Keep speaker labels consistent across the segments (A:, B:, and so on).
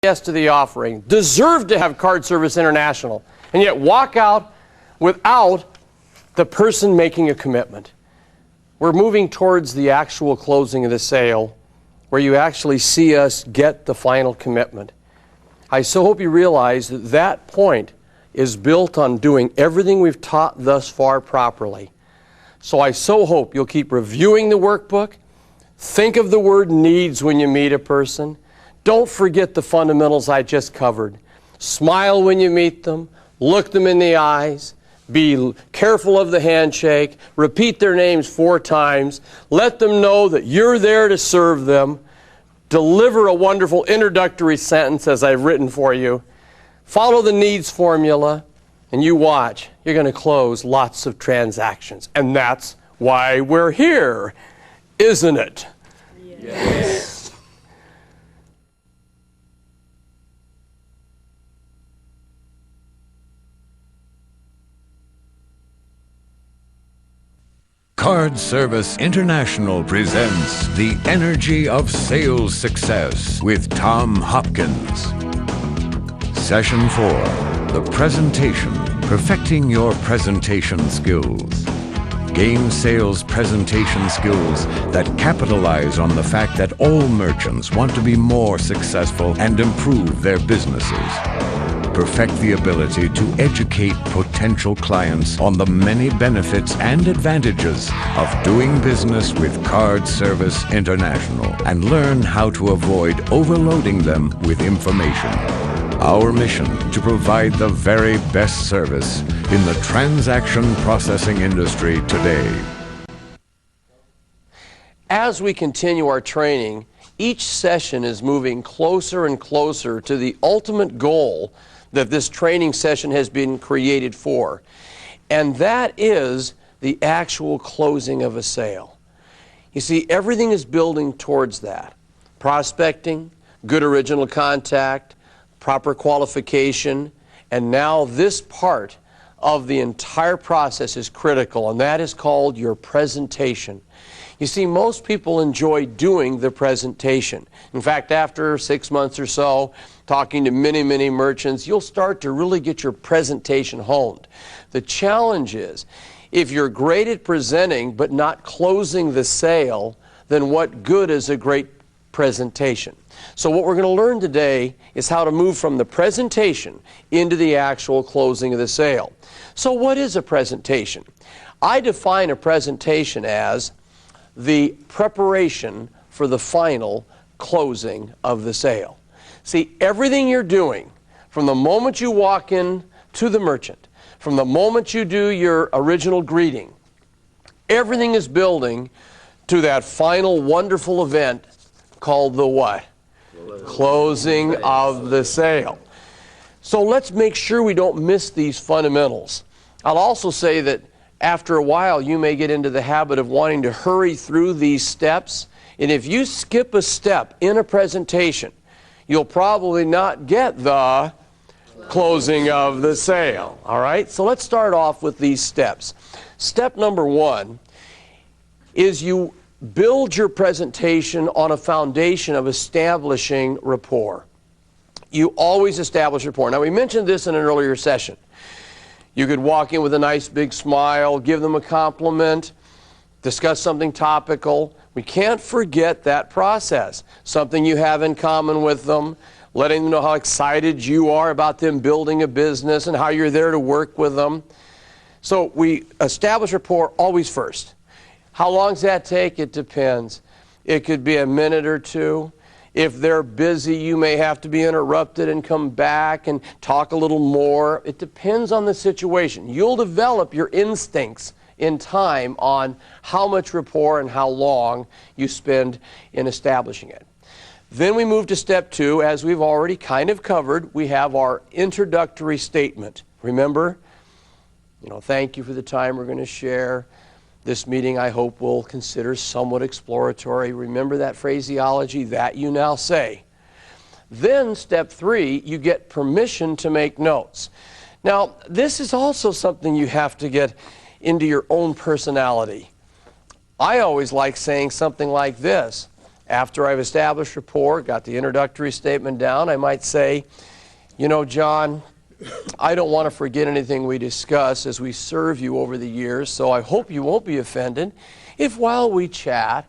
A: yes to the offering, deserve to have Card Service International, and yet walk out without the person making a commitment. We're moving towards the actual closing of the sale, where you actually see us get the final commitment. I so hope you realize that that point is built on doing everything we've taught thus far properly. So I so hope you'll keep reviewing the workbook. Think of the word needs when you meet a person. Don't forget the fundamentals I just covered. Smile when you meet them. Look them in the eyes. Be careful of the handshake. Repeat their names 4 times. Let them know that you're there to serve them. Deliver a wonderful introductory sentence as I've written for you. Follow the needs formula, and you watch. You're going to close lots of transactions. And that's why we're here, isn't it? Yes.
B: Card Service International presents The Energy of Sales Success with Tom Hopkins. Session 4, The Presentation, Perfecting Your Presentation Skills. Gain sales presentation skills that capitalize on the fact that all merchants want to be more successful and improve their businesses. Perfect the ability to educate potential clients on the many benefits and advantages of doing business with Card Service International and learn how to avoid overloading them with information. Our mission to provide the very best service in the transaction processing industry today.
A: As we continue our training, each session is moving closer and closer to the ultimate goal that this training session has been created for. And that is the actual closing of a sale. You see, everything is building towards that. Prospecting, good original contact, proper qualification, and now this part of the entire process is critical, and that is called your presentation. You see, most people enjoy doing the presentation. In fact, after 6 months or so, talking to many merchants, you'll start to really get your presentation honed. The challenge is, if you're great at presenting but not closing the sale, then what good is a great presentation? So what we're going to learn today is how to move from the presentation into the actual closing of the sale. So what is a presentation? I define a presentation as the preparation for the final closing of the sale. See, everything you're doing from the moment you walk in to the merchant, from the moment you do your original greeting, everything is building to that final wonderful event called the what? Closing of the sale. So let's make sure we don't miss these fundamentals. I'll also say that after a while you may get into the habit of wanting to hurry through these steps, and if you skip a step in a presentation, you'll probably not get the closing of the sale. All right? So let's start off with these steps. Step number 1 is you build your presentation on a foundation of establishing rapport. You always establish rapport. Now, we mentioned this in an earlier session. You could walk in with a nice big smile, give them a compliment, discuss something topical. We can't forget that process. Something you have in common with them, letting them know how excited you are about them building a business and how you're there to work with them. So we establish rapport always first. How long does that take? It depends. It could be a minute or two. If they're busy, you may have to be interrupted and come back and talk a little more. It depends on the situation. You'll develop your instincts in time on how much rapport and how long you spend in establishing it. Then we move to step 2. As we've already kind of covered, we have our introductory statement. Remember, thank you for the time we're going to share. This meeting, I hope, will consider somewhat exploratory. Remember that phraseology, that you now say. Then, step 3, you get permission to make notes. Now, this is also something you have to get into your own personality. I always like saying something like this. After I've established rapport, got the introductory statement down, I might say, you know, John, I don't want to forget anything we discuss as we serve you over the years, so I hope you won't be offended if while we chat,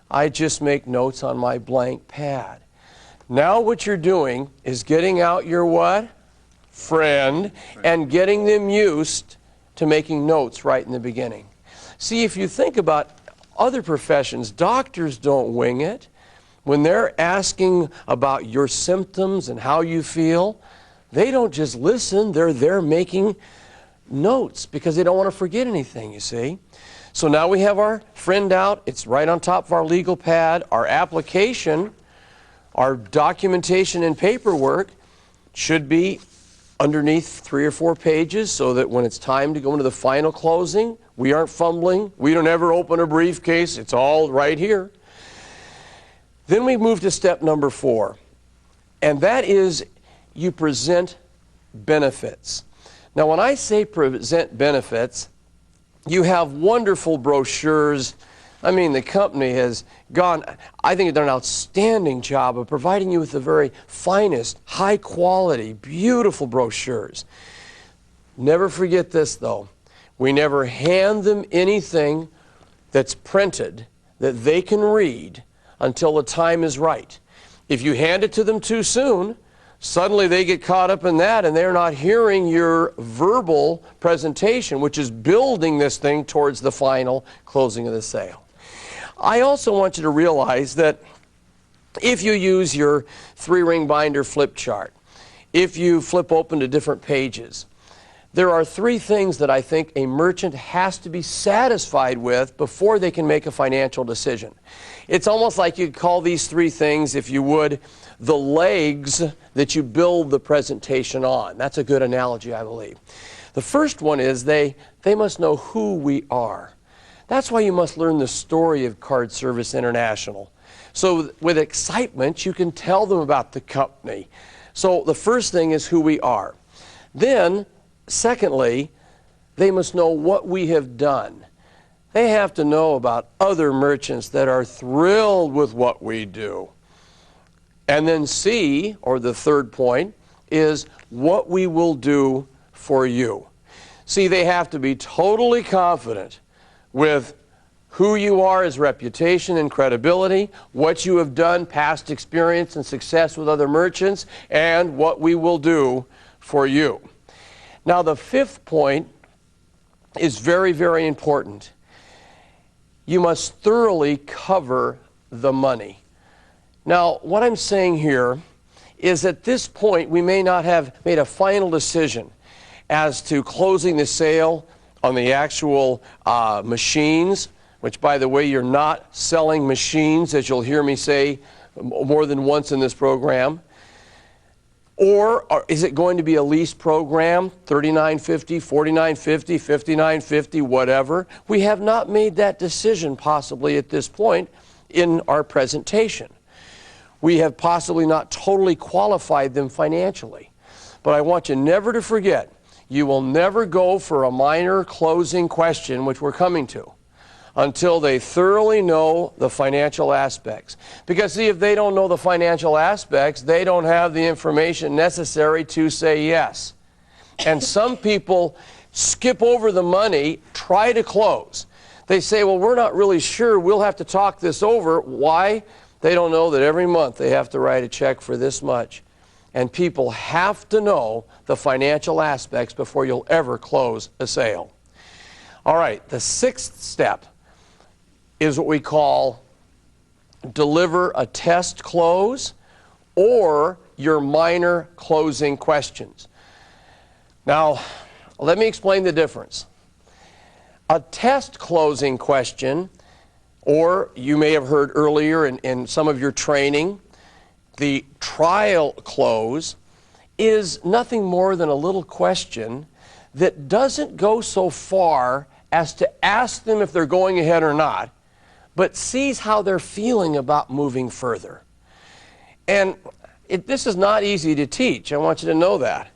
A: I just make notes on my blank pad. Now what you're doing is getting out your what? Friend, and getting them used to making notes right in the beginning. See, if you think about other professions, doctors don't wing it. When they're asking about your symptoms and how you feel, they don't just listen, they're there making notes because they don't want to forget anything, you see. So now we have our friend out, it's right on top of our legal pad, our application, our documentation and paperwork should be underneath 3 or 4 pages so that when it's time to go into the final closing, we aren't fumbling, we don't ever open a briefcase, it's all right here. Then we move to step number 4, and that is you present benefits. Now when I say present benefits, you have wonderful brochures. I mean, the company has gone, I think, done an outstanding job of providing you with the very finest, high quality, beautiful brochures. Never forget this though. We never hand them anything that's printed that they can read until the time is right. If you hand it to them too soon, suddenly they get caught up in that and they're not hearing your verbal presentation, which is building this thing towards the final closing of the sale. I also want you to realize that if you use your 3-ring binder flip chart, if you flip open to different pages, there are 3 things that I think a merchant has to be satisfied with before they can make a financial decision. It's almost like you'd call these 3 things, if you would, the legs that you build the presentation on. That's a good analogy, I believe. The first one is they must know who we are. That's why you must learn the story of Card Service International. So with excitement, you can tell them about the company. So the first thing is who we are. Then, secondly, they must know what we have done. They have to know about other merchants that are thrilled with what we do. And then C, or the third point, is what we will do for you. See, they have to be totally confident with who you are as reputation and credibility, what you have done, past experience and success with other merchants, and what we will do for you. Now, the 5th point is very, very important. You must thoroughly cover the money. Now, what I'm saying here is at this point, we may not have made a final decision as to closing the sale on the actual machines, which, by the way, you're not selling machines, as you'll hear me say more than once in this program. Or is it going to be a lease program, $39.50, $49.50, $59.50, whatever? We have not made that decision possibly at this point in our presentation. We have possibly not totally qualified them financially. But I want you never to forget, you will never go for a minor closing question, which we're coming to, until they thoroughly know the financial aspects. Because see, if they don't know the financial aspects, they don't have the information necessary to say yes. And some people skip over the money, try to close. They say, well, we're not really sure, we'll have to talk this over. Why? They don't know that every month they have to write a check for this much. And people have to know the financial aspects before you'll ever close a sale. All right, the 6th step is what we call deliver a test close or your minor closing questions. Now, let me explain the difference. A test closing question, or you may have heard earlier in some of your training, the trial close, is nothing more than a little question that doesn't go so far as to ask them if they're going ahead or not, but sees how they're feeling about moving further. And this is not easy to teach. I want you to know that.